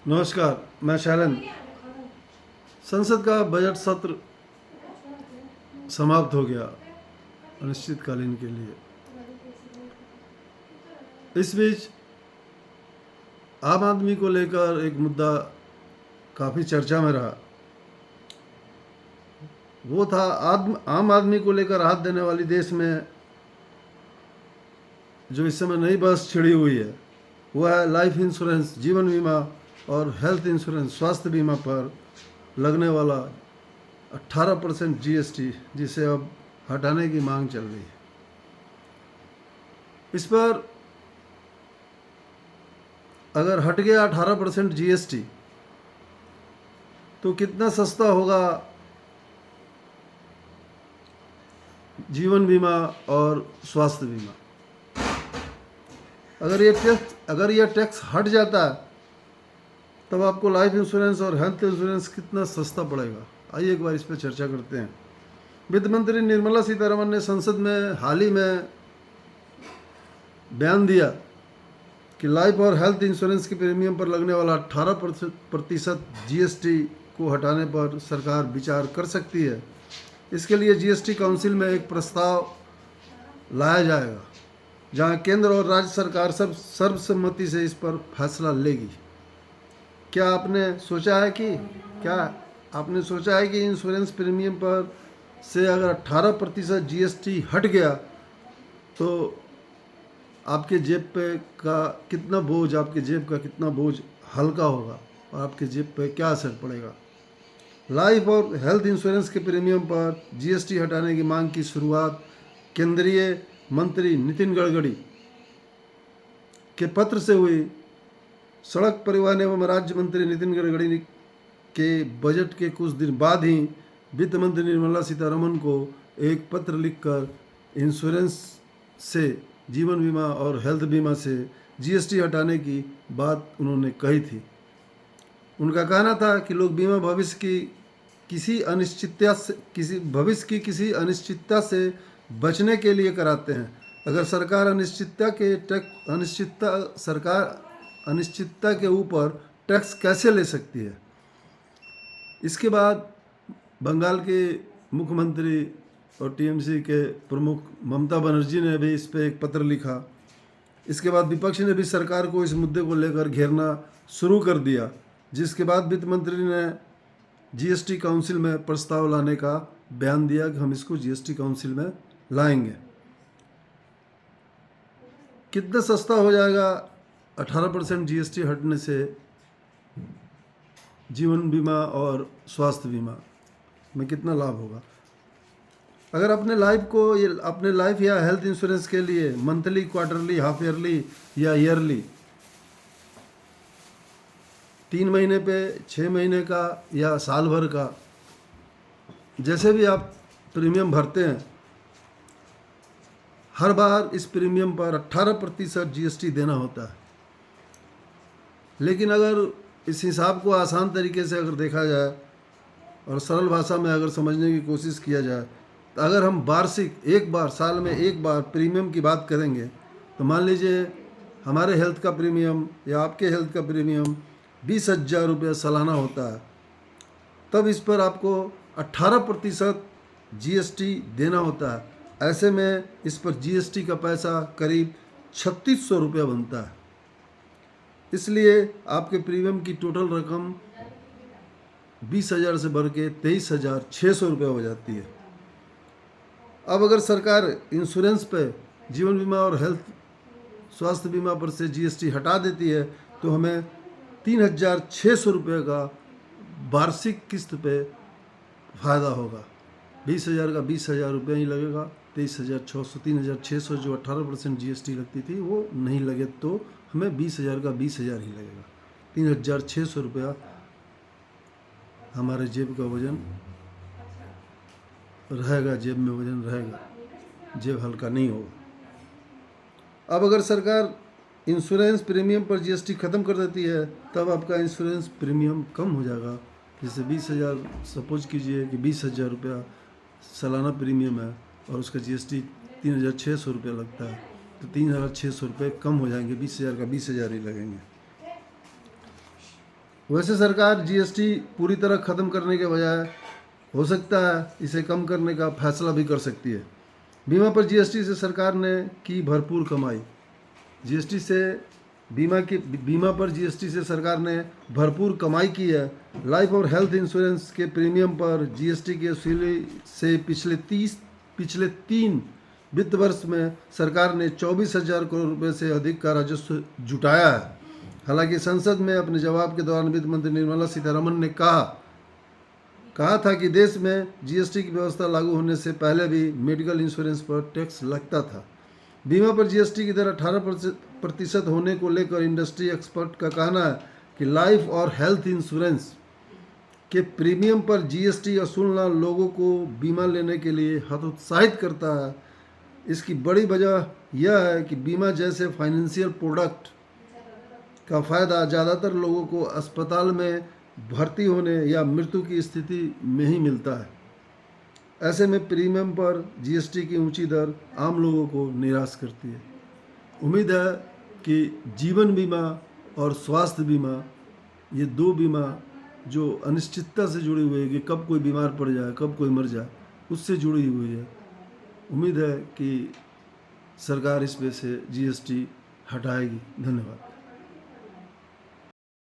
नमस्कार, मैं शैलन। संसद का बजट सत्र समाप्त हो गया अनिश्चितकालीन के लिए। इस बीच आम आदमी को लेकर एक मुद्दा काफ़ी चर्चा में रहा। वो था आम आदमी को लेकर राहत देने वाली देश में जो इस समय नई बहस छिड़ी हुई है, वो है लाइफ इंश्योरेंस, जीवन बीमा और हेल्थ इंश्योरेंस, स्वास्थ्य बीमा पर लगने वाला 18% जीएसटी, जिसे अब हटाने की मांग चल रही है। इस पर अगर हट गया 18% जीएसटी तो कितना सस्ता होगा जीवन बीमा और स्वास्थ्य बीमा। अगर ये टैक्स हट जाता है तब आपको लाइफ इंश्योरेंस और हेल्थ इंश्योरेंस कितना सस्ता पड़ेगा। आइए एक बार इस पर चर्चा करते हैं। वित्त मंत्री निर्मला सीतारमण ने संसद में हाल ही में बयान दिया कि लाइफ और हेल्थ इंश्योरेंस के प्रीमियम पर लगने वाला 18% जीएसटी को हटाने पर सरकार विचार कर सकती है। इसके लिए जीएसटी काउंसिल में एक प्रस्ताव लाया जाएगा, जहां केंद्र और राज्य सरकार सर्वसम्मति से इस पर फैसला लेगी। क्या आपने सोचा है कि इंश्योरेंस प्रीमियम पर से अगर 18% जीएसटी हट गया तो आपके जेब का कितना बोझ हल्का होगा और आपके जेब पे क्या असर पड़ेगा। लाइफ और हेल्थ इंश्योरेंस के प्रीमियम पर जीएसटी हटाने की मांग की शुरुआत केंद्रीय मंत्री नितिन गडकरी के पत्र से हुई। सड़क परिवहन एवं राज्य मंत्री नितिन गडकरी के बजट के कुछ दिन बाद ही वित्त मंत्री निर्मला सीतारमण को एक पत्र लिखकर इंश्योरेंस से, जीवन बीमा और हेल्थ बीमा से जीएसटी हटाने की बात उन्होंने कही थी। उनका कहना था कि लोग बीमा भविष्य की किसी अनिश्चितता से बचने के लिए कराते हैं। अगर सरकार अनिश्चितता के ऊपर टैक्स कैसे ले सकती है। इसके बाद बंगाल के मुख्यमंत्री और टीएमसी के प्रमुख ममता बनर्जी ने भी इस पर एक पत्र लिखा। इसके बाद विपक्ष ने भी सरकार को इस मुद्दे को लेकर घेरना शुरू कर दिया, जिसके बाद वित्त मंत्री ने जीएसटी काउंसिल में प्रस्ताव लाने का बयान दिया कि हम इसको जीएसटी काउंसिल में लाएंगे। कितना सस्ता हो जाएगा 18% जीएसटी हटने से जीवन बीमा और स्वास्थ्य बीमा में कितना लाभ होगा। अगर अपने लाइफ या हेल्थ इंश्योरेंस के लिए मंथली, क्वार्टरली, हाफ ईयरली या ईयरली, 3 महीने पे, 6 महीने का या साल भर का, जैसे भी आप प्रीमियम भरते हैं, हर बार इस प्रीमियम पर 18% जीएसटी देना होता है। लेकिन अगर इस हिसाब को आसान तरीके से अगर देखा जाए और सरल भाषा में अगर समझने की कोशिश किया जाए, तो अगर हम साल में एक बार प्रीमियम की बात करेंगे, तो मान लीजिए हमारे हेल्थ का प्रीमियम या आपके हेल्थ का प्रीमियम 20,000 रुपये सालाना होता है, तब इस पर आपको 18% जीएसटी देना होता है। ऐसे में इस पर जीएसटी का पैसा करीब 3600 रुपये बनता है। इसलिए आपके प्रीमियम की टोटल रकम 20,000 से बढ़ के 23,600 रुपये हो जाती है। अब अगर सरकार इंश्योरेंस पे, जीवन बीमा और हेल्थ स्वास्थ्य बीमा पर से जीएसटी हटा देती है तो हमें 3,600 रुपये का वार्षिक किस्त पे फ़ायदा होगा। 20,000 का 20,000 रुपये ही लगेगा। 23,600 जो 18% जीएसटी लगती थी वो नहीं लगे तो हमें 20,000 का 20,000 ही लगेगा। 3,600 रुपया हमारे जेब का वजन रहेगा, जेब में वजन रहेगा, जेब हल्का नहीं होगा। अब अगर सरकार इंश्योरेंस प्रीमियम पर जीएसटी ख़त्म कर देती है तब आपका इंश्योरेंस प्रीमियम कम हो जाएगा। जैसे 20,000, सपोज कीजिए कि 20,000 रुपया सालाना प्रीमियम है और उसका जीएसटी 3,600 रुपया लगता है, तो 3,600 रुपये कम हो जाएंगे, 20,000 का 20,000 ही लगेंगे। वैसे सरकार जीएसटी पूरी तरह ख़त्म करने के बजाय हो सकता है इसे कम करने का फैसला भी कर सकती है। बीमा पर जीएसटी से सरकार ने की भरपूर कमाई। जीएसटी से बीमा पर जीएसटी से सरकार ने भरपूर कमाई की है। लाइफ और हेल्थ इंश्योरेंस के प्रीमियम पर जीएसटी के वसूली से पिछले 3 वित्त वर्ष में सरकार ने 24,000 करोड़ रुपए से अधिक का राजस्व जुटाया है। हालांकि संसद में अपने जवाब के दौरान वित्त मंत्री निर्मला सीतारमण ने कहा था कि देश में जीएसटी की व्यवस्था लागू होने से पहले भी मेडिकल इंश्योरेंस पर टैक्स लगता था। बीमा पर जीएसटी की दर 18% होने को लेकर इंडस्ट्री एक्सपर्ट का कहना है कि लाइफ और हेल्थ इंश्योरेंस के प्रीमियम पर जीएसटी वसूलना लोगों को बीमा लेने के लिए हतोत्साहित करता है। इसकी बड़ी वजह यह है कि बीमा जैसे फाइनेंशियल प्रोडक्ट का फ़ायदा ज़्यादातर लोगों को अस्पताल में भर्ती होने या मृत्यु की स्थिति में ही मिलता है। ऐसे में प्रीमियम पर जीएसटी की ऊंची दर आम लोगों को निराश करती है। उम्मीद है कि जीवन बीमा और स्वास्थ्य बीमा, ये 2 बीमा जो अनिश्चितता से जुड़ी हुई है कि कब कोई बीमार पड़ जाए, कब कोई मर जाए, उससे जुड़ी हुई है। उम्मीद है कि सरकार इस पे से जीएसटी हटाएगी। धन्यवाद।